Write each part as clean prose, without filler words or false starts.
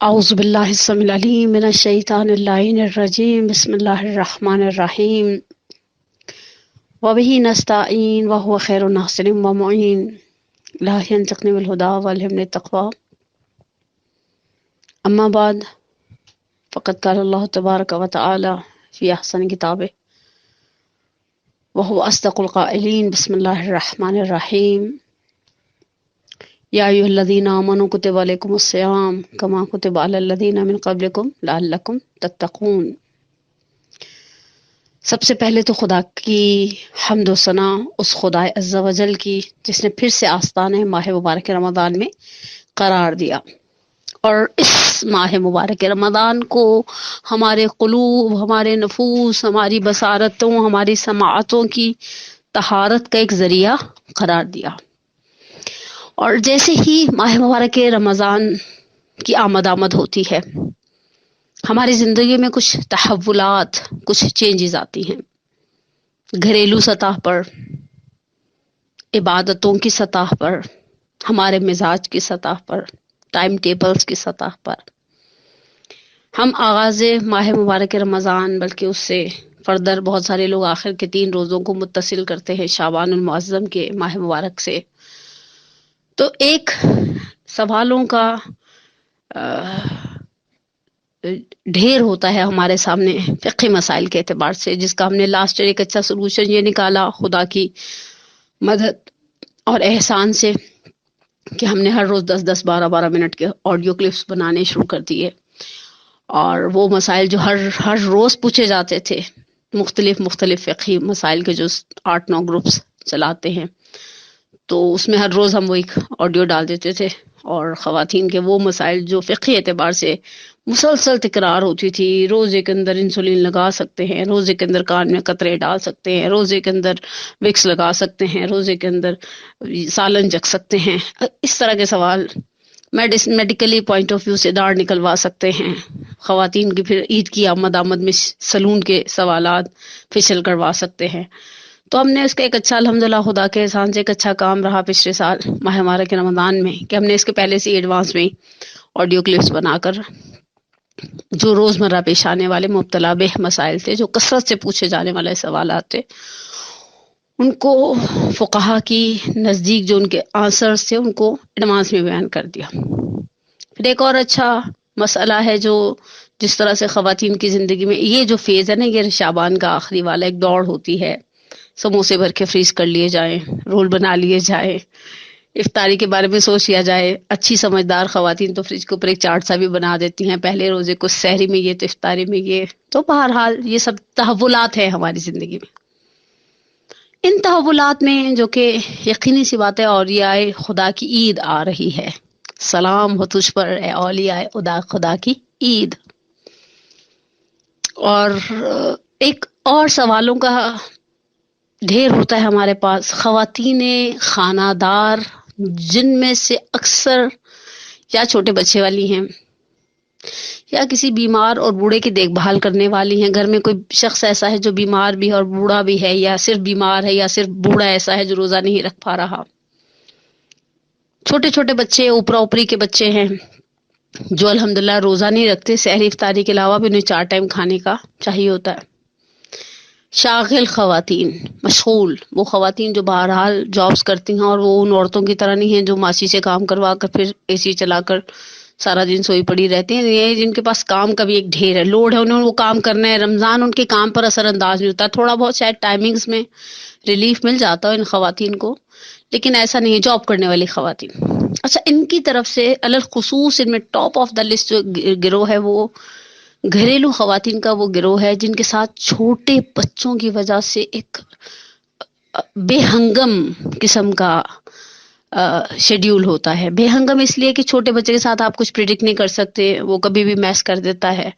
اعوذ باللہ السمیع العلیم من الشیطان اللعین الرجیم بسم اللہ الرحمن الرحیم وبہ نستعین وہو خیر الناصر ومعین لا ینطقنی بالہدی والہمنی التقوی اما بعد فقد قال اللہ تبارک و تعالی فی احسن کتابہ وہو اصدق القائلین بسم اللہ الرحمن الرحیم یا ایھا الذین آمنوا کتب علیکم الصیام کما کتب علی الذین من قبلکم لعلکم تتقون۔ سب سے پہلے تو خدا کی حمد و ثنا اس خدا عز و جل کی جس نے پھر سے آستانِ ماہ مبارک رمضان میں قرار دیا، اور اس ماہ مبارک رمضان کو ہمارے قلوب، ہمارے نفوس، ہماری بصارتوں، ہماری سماعتوں کی طہارت کا ایک ذریعہ قرار دیا۔ اور جیسے ہی ماہ مبارک رمضان کی آمد ہوتی ہے، ہماری زندگی میں کچھ تحولات، کچھ چینجز آتی ہیں، گھریلو سطح پر، عبادتوں کی سطح پر، ہمارے مزاج کی سطح پر، ٹائم ٹیبلز کی سطح پر۔ ہم آغاز ماہ مبارک رمضان، بلکہ اس سے فردر بہت سارے لوگ آخر کے 3 روزوں کو متصل کرتے ہیں شعبان المعظم کے ماہ مبارک سے۔ تو ایک سوالوں کا ڈھیر ہوتا ہے ہمارے سامنے فقہی مسائل کے اعتبار سے، جس کا ہم نے لاسٹ ایک اچھا سلوشن یہ نکالا خدا کی مدد اور احسان سے کہ ہم نے ہر روز 10-10 12-12 منٹ کے آڈیو کلپس بنانے شروع کر دیے، اور وہ مسائل جو ہر روز پوچھے جاتے تھے، مختلف فقہی مسائل کے جو 8-9 گروپس چلاتے ہیں، تو اس میں ہر روز ہم وہ ایک آڈیو ڈال دیتے تھے، اور خواتین کے وہ مسائل جو فقہی اعتبار سے مسلسل تکرار ہوتی تھی، روزے کے اندر انسولین لگا سکتے ہیں، روزے کے اندر کان میں قطرے ڈال سکتے ہیں، روزے کے اندر وکس لگا سکتے ہیں، روزے کے اندر سالن چکھ سکتے ہیں، اس طرح کے سوال میڈیکلی پوائنٹ آف ویو سے داڑھ نکلوا سکتے ہیں، خواتین کی پھر عید کی آمد میں سلون کے سوالات فیشل کروا سکتے ہیں۔ تو ہم نے اس کا ایک اچھا الحمدللہ خدا کے احسان سے ایک اچھا کام رہا پچھلے سال ماہ مبارک رمضان میں، کہ ہم نے اس کے پہلے سے ایڈوانس میں آڈیو کلپس بنا کر جو روزمرہ پیش آنے والے مبتلا بہ مسائل تھے، جو کثرت سے پوچھے جانے والے سوالات تھے، ان کو فقہا کی نزدیک جو ان کے آنسرز تھے ان کو ایڈوانس میں بیان کر دیا۔ پھر ایک اور اچھا مسئلہ ہے جو جس طرح سے خواتین کی زندگی میں یہ جو فیز ہے نا، یہ شعبان کا آخری والا ایک دوڑ ہوتی ہے، سموسے بھر کے فریز کر لیے جائیں، رول بنا لیے جائیں، افطاری کے بارے میں سوچ لیا جائے۔ اچھی سمجھدار خواتین تو فریج کے اوپر ایک چارٹ سا بھی بنا دیتی ہیں، پہلے روزے کو سحری میں یہ تو افطاری میں یہ۔ تو بہرحال یہ سب تحولات ہیں ہماری زندگی میں۔ ان تحولات میں جو کہ یقینی سی بات ہے، اولیاء خدا کی عید آ رہی ہے۔ سلام ہو تجھ پر اے اولیاء خدا کی عید۔ اور ایک اور سوالوں کا ڈھیر ہوتا ہے ہمارے پاس۔ خواتین خانہ دار جن میں سے اکثر یا چھوٹے بچے والی ہیں، یا کسی بیمار اور بوڑھے کی دیکھ بھال کرنے والی ہیں، گھر میں کوئی شخص ایسا ہے جو بیمار بھی ہے اور بوڑھا بھی ہے، یا صرف بیمار ہے، یا صرف بوڑھا ایسا ہے جو روزہ نہیں رکھ پا رہا۔ چھوٹے چھوٹے بچے، اوپرا اوپری کے بچے ہیں جو الحمدللہ روزہ نہیں رکھتے، سحری افطاری کے علاوہ بھی انہیں 4 ٹائم کھانے کا چاہیے ہوتا ہے۔ شاغل خواتین، مشغول وہ خواتین جو بہرحال جابس کرتی ہیں، اور وہ ان عورتوں کی طرح نہیں ہیں جو ماسی سے کام کروا کر پھر اے سی چلا کر سارا دن سوئی پڑی رہتی ہیں۔ یہ جن کے پاس کام کا بھی ایک ڈھیر ہے، لوڈ ہے، انہوں نے وہ کام کرنا ہے۔ رمضان ان کے کام پر اثر انداز نہیں ہوتا، تھوڑا بہت شاید ٹائمنگز میں ریلیف مل جاتا ہے ان خواتین کو، لیکن ایسا نہیں ہے جاب کرنے والی خواتین۔ اچھا، ان کی طرف سے الخصوص ان میں ٹاپ آف دا لسٹ جو گروہ ہے وہ گھریلو خواتین کا وہ گروہ ہے جن کے ساتھ چھوٹے بچوں کی وجہ سے ایک بے ہنگم قسم کا شیڈیول ہوتا ہے۔ بے ہنگم اس لیے کہ چھوٹے بچے کے ساتھ آپ کچھ پریڈکٹ نہیں کر سکتے، وہ کبھی بھی میس کر دیتا ہے۔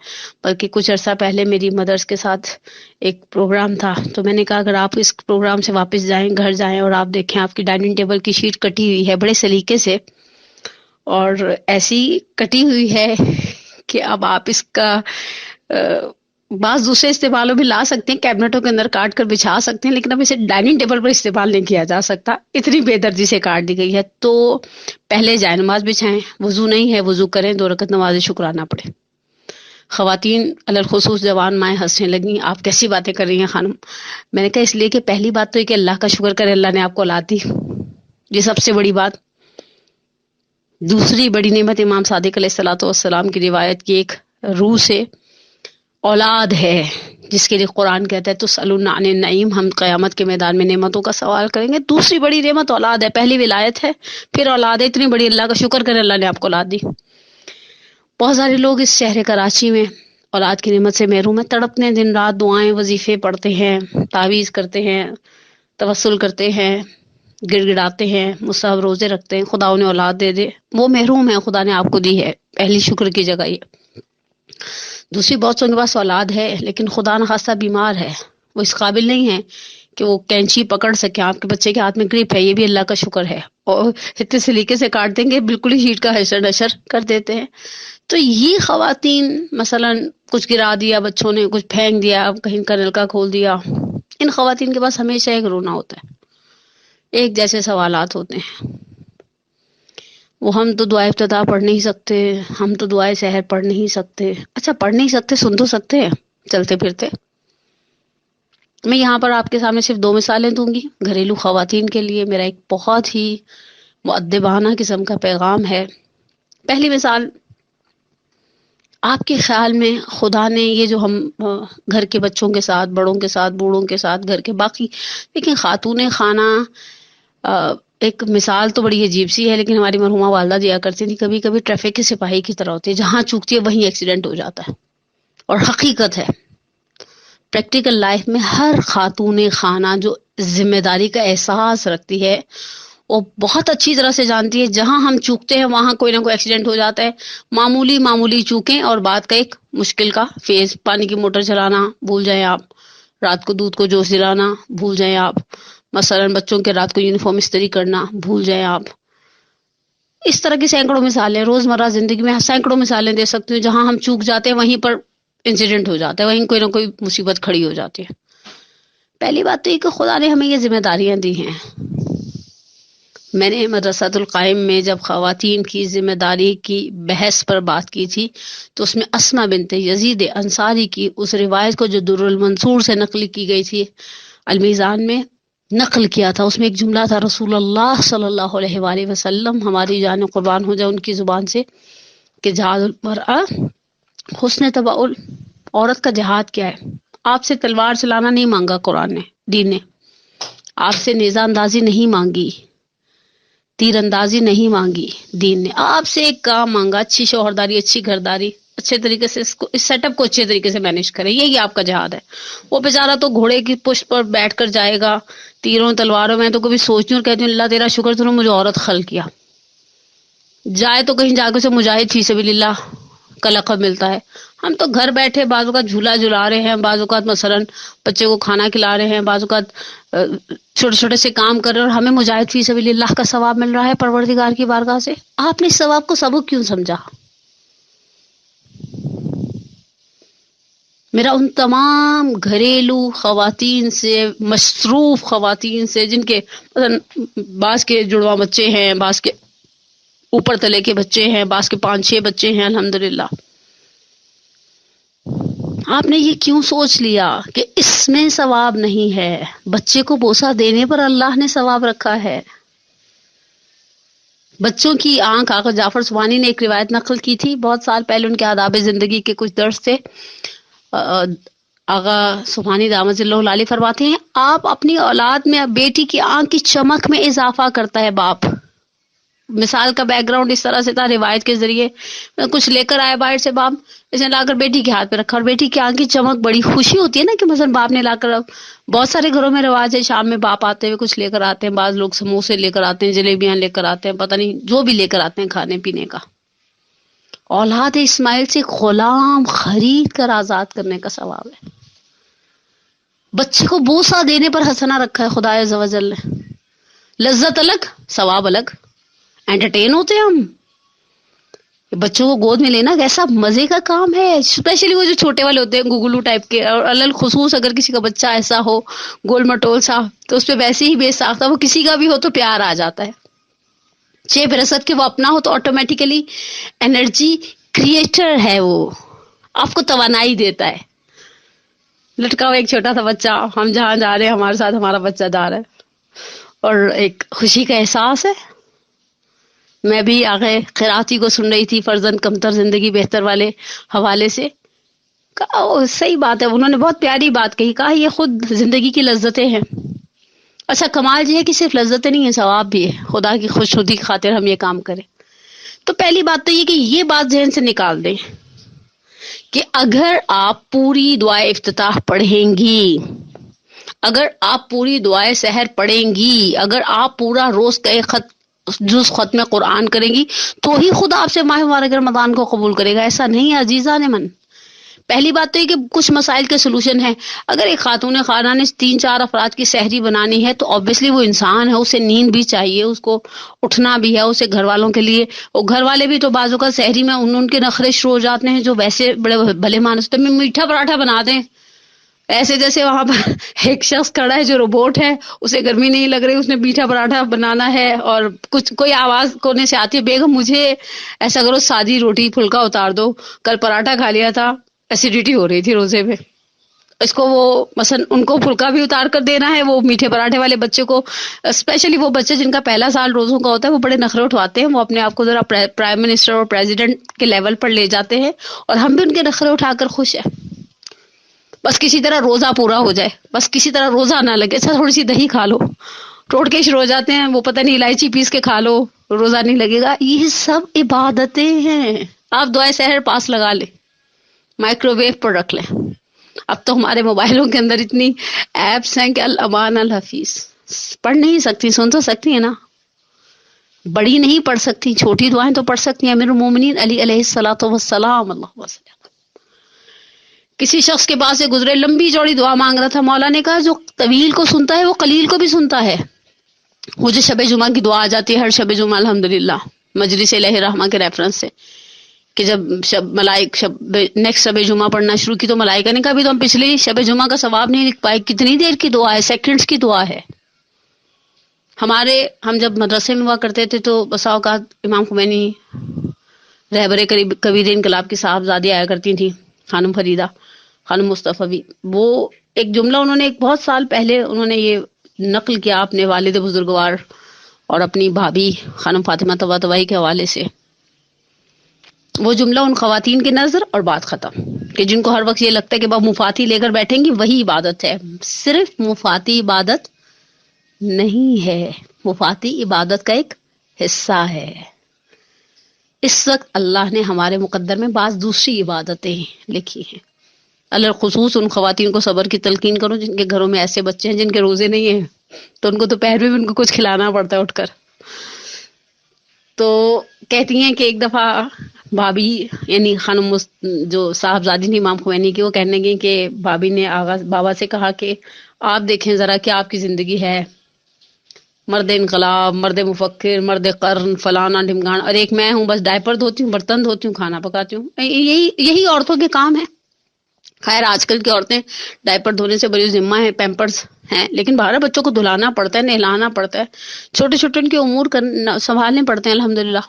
بلکہ کچھ عرصہ پہلے میری مدرس کے ساتھ ایک پروگرام تھا، تو میں نے کہا اگر آپ اس پروگرام سے واپس جائیں، گھر جائیں، اور آپ دیکھیں آپ کی ڈائننگ ٹیبل کی شیٹ کٹی ہوئی ہے بڑے سلیقے سے، اور ایسی کٹی ہوئی ہے کہ اب آپ اس کا بعض دوسرے استعمالوں بھی لا سکتے ہیں، کیبنٹوں کے اندر کاٹ کر بچھا سکتے ہیں، لیکن اب اسے ڈائننگ ٹیبل پر استعمال نہیں کیا جا سکتا، اتنی بے دردی سے کاٹ دی گئی ہے۔ تو پہلے جائے نماز بچھائیں، وضو نہیں ہے وضو کریں، 2 رکعت نماز شکرانہ پڑھیں۔ خواتین الخصوص جوان مائیں ہنسنے لگیں، آپ کیسی باتیں کر رہی ہیں خانم؟ میں نے کہا اس لیے کہ پہلی بات تو یہ کہ اللہ کا شکر کرے، اللہ نے آپ کو اولاد دی، یہ سب سے بڑی بات۔ دوسری بڑی نعمت امام صادق علیہ الصلوۃ والسلام کی روایت کی ایک روح سے اولاد ہے، جس کے لیے قرآن کہتا ہے تسألون عن النعیم، ہم قیامت کے میدان میں نعمتوں کا سوال کریں گے۔ دوسری بڑی نعمت اولاد ہے، پہلی ولایت ہے، پھر اولاد ہے، اتنی بڑی، اللہ کا شکر کرے اللہ نے آپ کو اولاد دی۔ بہت سارے لوگ اس شہر کراچی میں اولاد کی نعمت سے محروم ہیں، تڑپتے ہیں، دن رات دعائیں وظیفے پڑھتے ہیں، تعویذ کرتے ہیں، توسل کرتے ہیں، گڑ گڑاتے ہیں، مصحف روزے رکھتے ہیں، خدا انہیں اولاد دے دے، وہ محروم ہے، خدا نے آپ کو دی ہے، پہلی شکر کی جگہ یہ۔ دوسری بہت سو کے پاس اولاد ہے لیکن خدا نخواستہ بیمار ہے، وہ اس قابل نہیں ہے کہ وہ کینچی پکڑ سکے، آپ کے بچے کے ہاتھ میں گرپ ہے، یہ بھی اللہ کا شکر ہے، اور اتنے سلیقے سے کاٹ دیں گے بالکل ہی ہیٹ کا حشر نشر کر دیتے ہیں۔ تو یہ خواتین مثلا کچھ گرا دیا بچوں نے، کچھ پھینک دیا، کہیں کا نلکا کھول دیا، ان خواتین کے پاس ہمیشہ ایک رونا ہوتا ہے، ایک جیسے سوالات ہوتے ہیں۔ وہ ہم تو دعائے ابتدا پڑھ نہیں سکتے، ہم تو دعائے سحر پڑھ نہیں سکتے۔ اچھا پڑھ نہیں سکتے، سن تو سکتے ہیں چلتے پھرتے۔ میں یہاں پر آپ کے سامنے صرف 2 مثالیں دوں گی گھریلو خواتین کے لیے، میرا ایک بہت ہی مؤدبانہ قسم کا پیغام ہے۔ پہلی مثال، آپ کے خیال میں خدا نے یہ جو ہم گھر کے بچوں کے ساتھ، بڑوں کے ساتھ، بوڑھوں کے ساتھ، گھر کے باقی، لیکن خاتون خانہ ایک مثال تو بڑی عجیب سی ہے، لیکن ہماری مرحومہ والدہ دیا کرتی تھی، کبھی کبھی ٹریفک کے سپاہی کی طرح ہوتی ہے، جہاں چوکتی ہے وہیں ایکسیڈنٹ ہو جاتا ہے، اور حقیقت ہے پریکٹیکل لائف میں ہر خاتون خانہ جو ذمہ داری کا احساس رکھتی ہے وہ بہت اچھی طرح سے جانتی ہے جہاں ہم چوکتے ہیں وہاں کوئی نہ کوئی ایکسیڈنٹ ہو جاتا ہے، معمولی معمولی چوکیں اور بات کا ایک مشکل کا فیز، پانی کی موٹر چلانا بھول جائیں آپ، رات کو دودھ کو جوش دلانا بھول جائیں آپ، مثلا بچوں کے رات کو یونیفارم استری کرنا بھول جائیں آپ۔ اس طرح کی سینکڑوں مثالیں روزمرہ زندگی میں، سینکڑوں مثالیں دے سکتی ہوں جہاں ہم چوک جاتے ہیں وہیں پر انسیڈنٹ ہو جاتا ہے، وہیں کوئی نہ کوئی مصیبت کھڑی ہو جاتی ہے۔ پہلی بات تو یہ کہ خدا نے ہمیں یہ ذمہ داریاں دی ہیں۔ میں نے مدرسۃ القائم میں جب خواتین کی ذمہ داری کی بحث پر بات کی تھی تو اس میں اسما بنت یزید انصاری کی اس روایت کو جو در المنصور سے نقل کی گئی تھی المیزان میں نقل کیا تھا، اس میں ایک جملہ تھا، رسول اللہ صلی اللہ علیہ وآلہ وسلم، ہماری جان قربان ہو جائے ان کی زبان سے، کہ جہاد المرأہ حسن تباؤل، عورت کا جہاد کیا ہے؟ آپ سے تلوار چلانا نہیں مانگا قرآن نے، دین نے، آپ سے نیزہ اندازی نہیں مانگی، تیر اندازی نہیں مانگی، دین نے آپ سے ایک کام مانگا، اچھی شوہرداری، اچھی گھرداری، اچھے طریقے سے اس سیٹ اپ کو اچھے طریقے سے مینیج کرے، یہی آپ کا جہاد ہے۔ وہ بیچارہ تو گھوڑے کی پشت پر بیٹھ کر جائے گا، تیروں تلواروں میں تو کبھی سوچتی ہوں اور کہتی ہوں اللہ تیرا شکر تو نے مجھے عورت خلق کیا، جائے تو کہیں جا کے اسے مجاہد فی سبیل اللہ کا لقب ملتا ہے۔ ہم تو گھر بیٹھے بعض اوقات جھولا جھلا رہے ہیں، بعض اوقات مثلا بچے کو کھانا کھلا رہے ہیں، بعض اوقات چھوٹے چھوٹے سے کام کر رہے ہیں اور ہمیں مجاہد فی سبیل اللہ کا ثواب مل رہا ہے پروردگار کی بارگاہ سے۔ آپ نے اس ثواب کو سبق کیوں سمجھا؟ میرا ان تمام گھریلو خواتین سے، مصروف خواتین سے، جن کے بعض کے جڑواں بچے ہیں، بعض کے اوپر تلے کے بچے ہیں، بعض کے 5-6 بچے ہیں الحمدللہ، آپ نے یہ کیوں سوچ لیا کہ اس میں ثواب نہیں ہے؟ بچے کو بوسہ دینے پر اللہ نے ثواب رکھا ہے۔ بچوں کی آنکھ، آقا جعفر سبحانی نے ایک روایت نقل کی تھی بہت سال پہلے، ان کے آداب زندگی کے کچھ درس تھے، آغا سبحانی دامت اللہ علیہ فرماتے ہیں آپ اپنی اولاد میں بیٹی کی آنکھ کی چمک میں اضافہ کرتا ہے باپ۔ مثال کا بیک گراؤنڈ اس طرح سے تھا، روایت کے ذریعے کچھ لے کر آیا باہر سے باپ، اس نے لا کر بیٹی کے ہاتھ پہ رکھا، اور بیٹی کی آنکھ کی چمک، بڑی خوشی ہوتی ہے نا کہ مثلا باپ نے لا کر، بہت سارے گھروں میں رواج ہے شام میں باپ آتے ہوئے کچھ لے کر آتے ہیں، بعض لوگ سموسے لے کر آتے ہیں، جلیبیاں لے کر آتے ہیں، پتہ نہیں جو بھی لے کر آتے ہیں کھانے پینے کا۔ اولاد اسماعیل سے غلام خرید کر آزاد کرنے کا ثواب ہے۔ بچے کو بوسہ دینے پر حسنہ رکھا ہے خدا عز و جل نے، لذت الگ ثواب الگ، انٹرٹین ہوتے ہیں ہم، بچوں کو گود میں لینا کیسا مزے کا کام ہے، اسپیشلی وہ جو چھوٹے والے ہوتے ہیں گگلو ٹائپ کے، اور علل خصوص اگر کسی کا بچہ ایسا ہو گول مٹول سا، تو اس پہ ویسے ہی بے ساختہ وہ کسی کا بھی ہو تو پیار آ جاتا ہے. 6 برست کے وہ اپنا ہو تو آٹومیٹیکلی انرجی کریٹر ہے، وہ آپ کو توانائی دیتا ہے. لٹکا ہوا ایک چھوٹا سا بچہ، ہم جہاں جا رہے ہیں ہمارے ساتھ ہمارا بچہ جا رہا ہے، اور ایک خوشی کا احساس ہے. میں بھی آگے قراءتی کو سن رہی تھی، فرزند کمتر زندگی بہتر والے حوالے سے. صحیح بات ہے، انہوں نے بہت پیاری بات کہی، کہا یہ خود زندگی کی لذتیں ہیں. اچھا کمال یہ ہے کہ صرف لذتیں نہیں ہے، ثواب بھی ہے، خدا کی خوشنودی کی خاطر ہم یہ کام کریں. تو پہلی بات تو یہ کہ یہ بات ذہن سے نکال دیں کہ اگر آپ پوری دعائے افتتاح پڑھیں گی، اگر آپ پوری دعائے سحر پڑھیں گی، اگر آپ پورا روز کا ایک خط جز ختم قرآن کریں گی، تو ہی خدا آپ سے ماہ مبارک رمضان کو قبول کرے گا. ایسا نہیں ہے عزیزان من. پہلی بات تو یہ کہ کچھ مسائل کے سلوشن ہیں. اگر ایک خاتون خانہ نے 3-4 افراد کی سحری بنانی ہے تو obviously وہ انسان ہے، اسے نیند بھی چاہیے، اس کو اٹھنا بھی ہے، اسے گھر والوں کے لیے، اور گھر والے بھی تو بازو کا سحری میں ان کے نخرے شروع ہو جاتے ہیں جو ویسے بڑے بھلے مانس تو میٹھا پراٹھا بنا دیں، ایسے جیسے وہاں پر ایک شخص کھڑا ہے جو روبوٹ ہے، اسے گرمی نہیں لگ رہی، اس نے میٹھا پراٹھا بنانا ہے، اور کچھ کوئی آواز کونے سے آتی ہے، بیگم مجھے ایسا کرو سادی روٹی پھلکا اتار دو، کل پراٹھا کھا لیا تھا، ایسیڈیٹی ہو رہی تھی روزے میں، اس کو وہ مثلا ان کو پھلکا بھی اتار کر دینا ہے. وہ میٹھے پراٹھے والے بچے کو، اسپیشلی وہ بچے جن کا پہلا سال روزوں کا ہوتا ہے، وہ بڑے نخرے اٹھواتے ہیں، وہ اپنے آپ کو ذرا پرائم منسٹر اور پریزیڈنٹ کے لیول پر لے جاتے ہیں، اور ہم بھی ان کے نخرے اٹھا کر خوش ہیں. بس کسی طرح روزہ پورا ہو جائے، بس کسی طرح روزہ نہ لگے. اچھا تھوڑی سی دہی کھا لو، ٹوٹ کے شروع ہو جاتے ہیں، وہ پتہ نہیں الائچی پیس کے کھا لو، روزہ نہیں لگے گا. یہ سب عبادتیں ہیں. آپ دعائے سحر پاس لگا لیں، مائکرو ویو پر رکھ لیں. اب تو ہمارے موبائلوں کے اندر اتنی ایپس ہیں کہ الامان الحفیظ، پڑھ نہیں سکتی، سن تو سکتی ہیں نا، بڑی نہیں پڑھ سکتی، چھوٹی دعائیں تو پڑھ سکتی ہیں. امیر المومنین علی علیہ الصلوۃ والسلام اللہ وسلم کسی شخص کے پاس سے گزرے، لمبی چوڑی دعا مانگ رہا تھا، مولا نے کہا جو طویل کو سنتا ہے وہ قلیل کو بھی سنتا ہے. مجھے شب جمعہ کی دعا آ جاتی ہے ہر شب جمعہ الحمدللہ، مجلس الہ رحمہ کے ریفرنس سے، کہ جب نیکسٹ شب جمعہ پڑھنا شروع کی تو ملائکہ نے کہا بھی تو ہم پچھلی شب جمعہ کا ثواب نہیں لکھ پائے. کتنی دیر کی دعا ہے، سیکنڈز کی دعا ہے. ہم جب مدرسے میں ہوا کرتے تھے تو بسا اوقات امام خمینی رہبر کبیر انقلاب کی صاحبزادی آیا کرتی تھیں، خانم فریدہ، خانم مصطفی بھی. وہ ایک جملہ انہوں نے ایک بہت سال پہلے انہوں نے یہ نقل کیا اپنے والد بزرگوار اور اپنی بھابھی خانم فاطمہ طباطبائی کے حوالے سے. وہ جملہ ان خواتین کی نظر اور بات ختم، کہ جن کو ہر وقت یہ لگتا ہے کہ مفاتی لے کر بیٹھیں گی وہی عبادت ہے. صرف مفاتی عبادت نہیں ہے، مفاتی عبادت کا ایک حصہ ہے. اس وقت اللہ نے ہمارے مقدر میں بعض دوسری عبادتیں لکھی ہیں. الخصوص ان خواتین کو صبر کی تلقین کرو جن کے گھروں میں ایسے بچے ہیں جن کے روزے نہیں ہیں، تو ان کو تو پہر میں بھی ان کو کچھ کھلانا پڑتا ہے اٹھ کر. تو کہتی ہیں کہ ایک دفعہ بھابھی یعنی خانم جو صاحبزادی تھی امام خمینی کی، وہ کہنے گئی کہ بھابھی نے بابا سے کہا کہ آپ دیکھیں ذرا کیا آپ کی زندگی ہے، مرد انقلاب، مرد مفکر، مرد قرن، فلانا ڈھمکان، اور ایک میں ہوں بس ڈائپر دھوتی ہوں، برتن دھوتی ہوں، کھانا پکاتی ہوں. یہی عورتوں کے کام ہیں. خیر آج کل کی عورتیں ڈائپر دھونے سے بڑی ذمہ ہیں، پیمپرز ہیں، لیکن 12 بچوں کو دھلانا پڑتا ہے، نہلانا پڑتا ہے، چھوٹے چھوٹے ان کے امور سنبھالنے پڑتے ہیں. الحمدللہ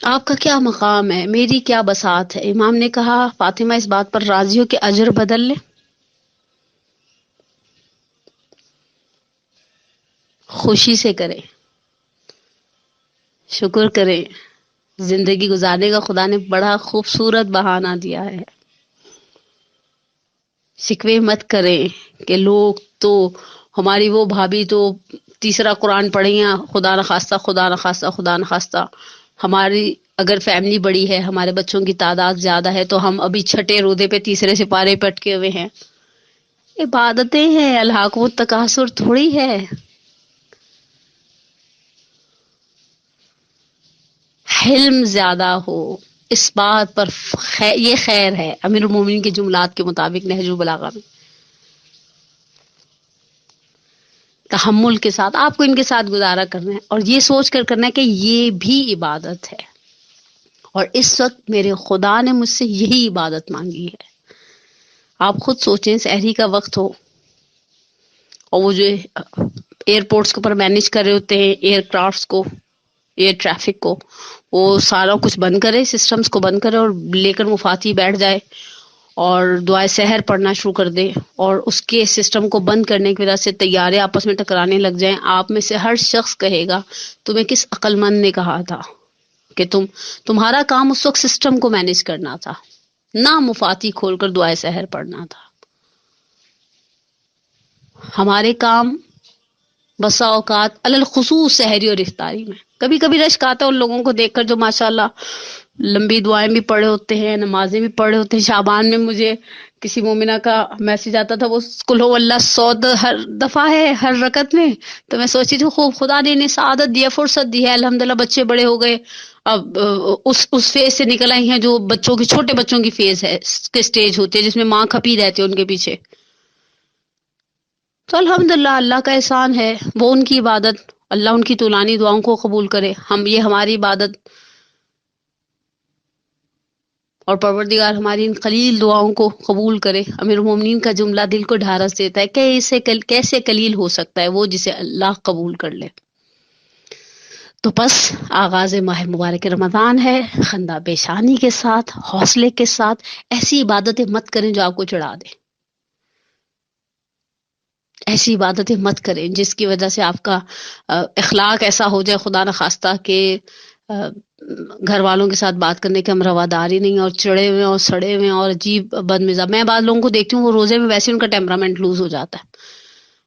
آپ کا کیا مقام ہے، میری کیا بساط ہے. امام نے کہا فاطمہ اس بات پر راضی ہو کہ اجر بدل لے. خوشی سے کریں، شکر کریں، زندگی گزارنے کا خدا نے بڑا خوبصورت بہانہ دیا ہے. شکوے مت کریں کہ لوگ تو ہماری وہ بھابھی تو تیسرا قرآن پڑھیں، خدا نخواستہ خدا نخواستہ خدا نخواستہ. ہماری اگر فیملی بڑی ہے، ہمارے بچوں کی تعداد زیادہ ہے، تو ہم ابھی چھٹے رودے پہ تیسرے سپارے پہ اٹکے ہوئے ہیں. عبادتیں ہیں، الحاق و تکاثر تھوڑی ہے. حلم زیادہ ہو، اس بات پر یہ خیر ہے. امیر المومنین کے جملات کے مطابق نہج البلاغہ میں تحمل کے ساتھ آپ کو ان کے ساتھ گزارا کرنا ہے، اور یہ سوچ کر کرنا ہے کہ یہ بھی عبادت ہے. اور اس وقت میرے خدا نے مجھ سے یہی عبادت مانگی ہے. آپ خود سوچیں، سحری کا وقت ہو اور وہ جو ایئرپورٹس کے اوپر مینیج کر رہے ہوتے ہیں ایئر کرافٹس کو، ایئر ٹریفک کو، وہ سارا کچھ بند کرے، سسٹمز کو بند کرے اور لے کر مفاتی بیٹھ جائے اور دعائے سحر پڑھنا شروع کر دے، اور اس کے سسٹم کو بند کرنے کی وجہ سے طیارے آپس میں ٹکرانے لگ جائیں. آپ میں سے ہر شخص کہے گا تمہیں کس عقل مند نے کہا تھا کہ تمہارا کام اس وقت سسٹم کو مینیج کرنا تھا، نہ مفاتی کھول کر دعائے سحر پڑھنا تھا. ہمارے کام بسا اوقات علل خصوص سحری اور افطاری میں، کبھی کبھی رشک آتا ہے ان لوگوں کو دیکھ کر جو ماشاءاللہ لمبی دعائیں بھی پڑھے ہوتے ہیں، نمازیں بھی پڑھے ہوتے ہیں. شعبان میں مجھے کسی مومنہ کا میسج آتا تھا، وہ قل ہو اللہ 100 ہر دفعہ ہے ہر رکعت میں. تو میں سوچی تھی خوب خدا نے انہیں سعادت دی ہے، فرصت دی ہے، الحمدللہ بچے بڑے ہو گئے، اب اس فیز سے نکل آئی ہیں جو بچوں کی، چھوٹے بچوں کی فیز ہے کہ سٹیج ہوتی ہے جس میں ماں کھپی رہتی ہے ان کے پیچھے. تو الحمدللہ اللہ کا احسان ہے، وہ ان کی عبادت، اللہ ان کی طولانی دعاؤں کو قبول کرے. یہ ہماری عبادت، اور پروردگار ہماری ان قلیل دعاؤں کو قبول کرے. امیر المومنین کا جملہ دل کو ڈھارس دیتا ہے، کیسے قلیل ہو سکتا ہے وہ جسے اللہ قبول کر لے. تو بس آغاز ماہ مبارک رمضان ہے، خندہ پیشانی کے ساتھ، حوصلے کے ساتھ ایسی عبادتیں مت کریں جو آپ کو چڑھا دے، ایسی عبادتیں مت کریں جس کی وجہ سے آپ کا اخلاق ایسا ہو جائے خدا نخواستہ کہ گھر والوں کے ساتھ بات کرنے کے ہم رواداری نہیں، اور چڑے ہوئے اور سڑے ہوئے اور عجیب بد مزاج. میں بعض لوگوں کو دیکھتی ہوں وہ روزے میں ویسے ان کا ٹیمپرامنٹ لوز ہو جاتا ہے.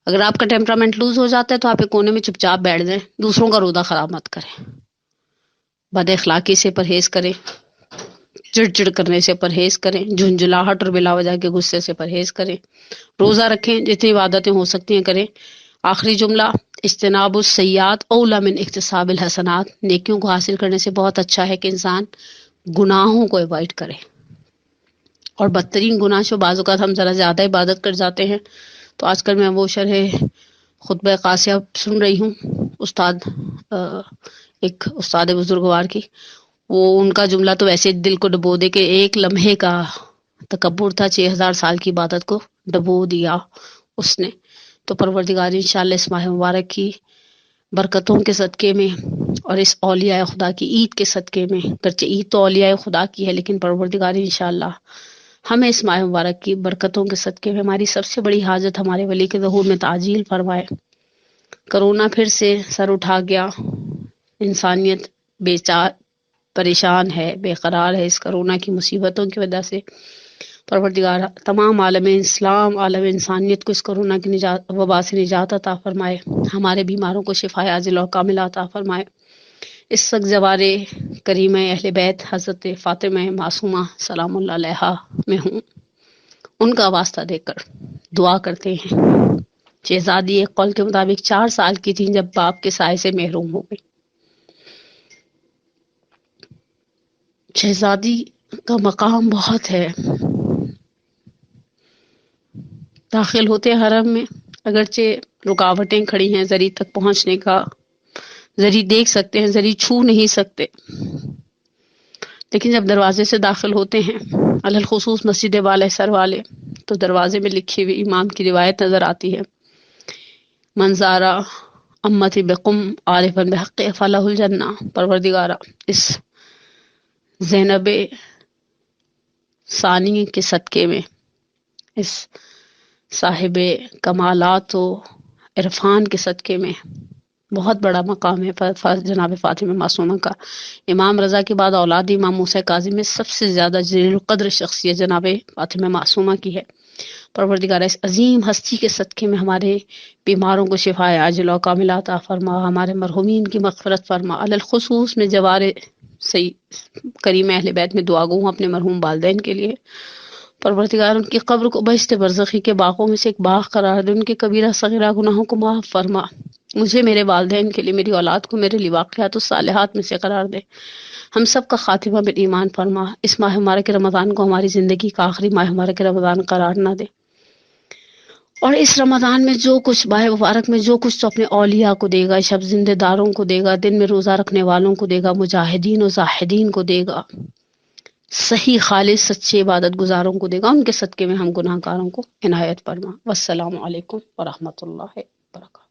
اگر آپ کا ٹیمپرامنٹ لوز ہو جاتا ہے تو آپ ایک کونے میں چپ چاپ بیٹھ جائیں، دوسروں کا روزہ خراب مت کریں. بد اخلاقی سے پرہیز کریں، چڑ کرنے سے پرہیز کریں، جھنجھلاہٹ اور بلا وجہ کے غصے سے پرہیز کریں. روزہ رکھیں، جتنی عبادتیں ہو سکتی ہیں کریں. آخری جملہ، اجتناب السیئات اولی من اکتساب الحسنات. نیکیوں کو حاصل کرنے سے بہت اچھا ہے کہ انسان گناہوں کو اوائڈ کرے. اور بدترین گناہ جو بعض اوقات ہم ذرا زیادہ عبادت کر جاتے ہیں. تو آج کل میں وہ شرح خطبہ قاسیہ سن رہی ہوں، ایک استاد بزرگوار کی. وہ ان کا جملہ تو ایسے دل کو ڈبو دے کہ ایک لمحے کا تکبر تھا، 6000 سال کی عبادت کو ڈبو دیا اس نے. تو پروردگار انشاءاللہ اس ماہ مبارک کی برکتوں کے صدقے میں اور اس اولیاء خدا کی عید کے صدقے میں، گرچہ عید تو اولیاء خدا کی ہے لیکن پروردگار انشاءاللہ ہمیں اس ماہ مبارک کی برکتوں کے صدقے میں ہماری سب سے بڑی حاجت ہمارے ولی کے ظہور میں تعجیل فرمائے. کرونا پھر سے سر اٹھا گیا، انسانیت پریشان ہے، بے قرار ہے اس کرونا کی مصیبتوں کی وجہ سے. پروردگار تمام عالم اسلام، عالم انسانیت کو اس کرونا کی وبا سے نجات عطا فرمائے، ہمارے بیماروں کو شفا عاجل و کاملہ عطا فرمائے. اس وقت جوار کریمہ اہل بیت حضرت فاطمہ معصومہ سلام اللہ علیہا میں ہوں، ان کا واسطہ دے کر دعا کرتے ہیں. شہزادی ایک قول کے مطابق 4 سال کی تھی جب باپ کے سائے سے محروم ہو گئی. شہزادی کا مقام بہت ہے. داخل ہوتے حرم میں اگرچہ رکاوٹیں کھڑی ہیں زری تک پہنچنے کا، زری دیکھ سکتے ہیں، زری چھو نہیں سکتے، لیکن جب دروازے سے داخل ہوتے ہیں علل خصوص مسجد والے سر والے، تو دروازے میں لکھی ہوئی امام کی روایت نظر آتی ہے، منظارہ امتی بقم عارفا بحق فلاح الجنہ. پروردگارہ اس زینب ثانی کے صدقے میں، اس صاحب کمالات و عرفان کے صدقے میں بہت بڑا مقام ہے جناب فاطمہ معصومہ کا. امام رضا کے بعد اولاد امام موسیٰ کاظم میں سب سے زیادہ جلیل القدر شخصیت جناب فاطمہ معصومہ کی ہے. پروردگار اس عظیم ہستی کے صدقے میں ہمارے بیماروں کو شفا عاجل و کاملہ عطا فرما، ہمارے مرحومین کی مغفرت فرما. علی الخصوص میں جوار کریم اہل بیت میں دعا گو ہوں اپنے مرحوم والدین کے لیے. پروردگار ان کی قبر کو بہشت برزخی کے باغوں میں سے ایک باغ قرار دے، ان کے کبیرہ صغیرہ گناہوں کو معاف فرما، مجھے، میرے والدین کے لیے، میری اولاد کو میرے لیے واقعات الصالحات میں سے قرار دے. ہم سب کا خاتمہ بالایمان فرما. اس ماہ مبارک رمضان کو ہماری زندگی کا آخری ماہ مبارک رمضان قرار نہ دے، اور اس رمضان میں جو کچھ ماہ مبارک میں جو کچھ تو اپنے اولیاء کو دے گا، شب زندہ داروں کو دے گا، دن میں روزہ رکھنے والوں کو دے گا، مجاہدین و زاہدین کو دے گا، صحیح خالص سچے عبادت گزاروں کو دے گا، ان کے صدقے میں ہم گناہ گاروں کو عنایت فرما۔ والسلام علیکم ورحمۃ اللہ وبرکاتہ۔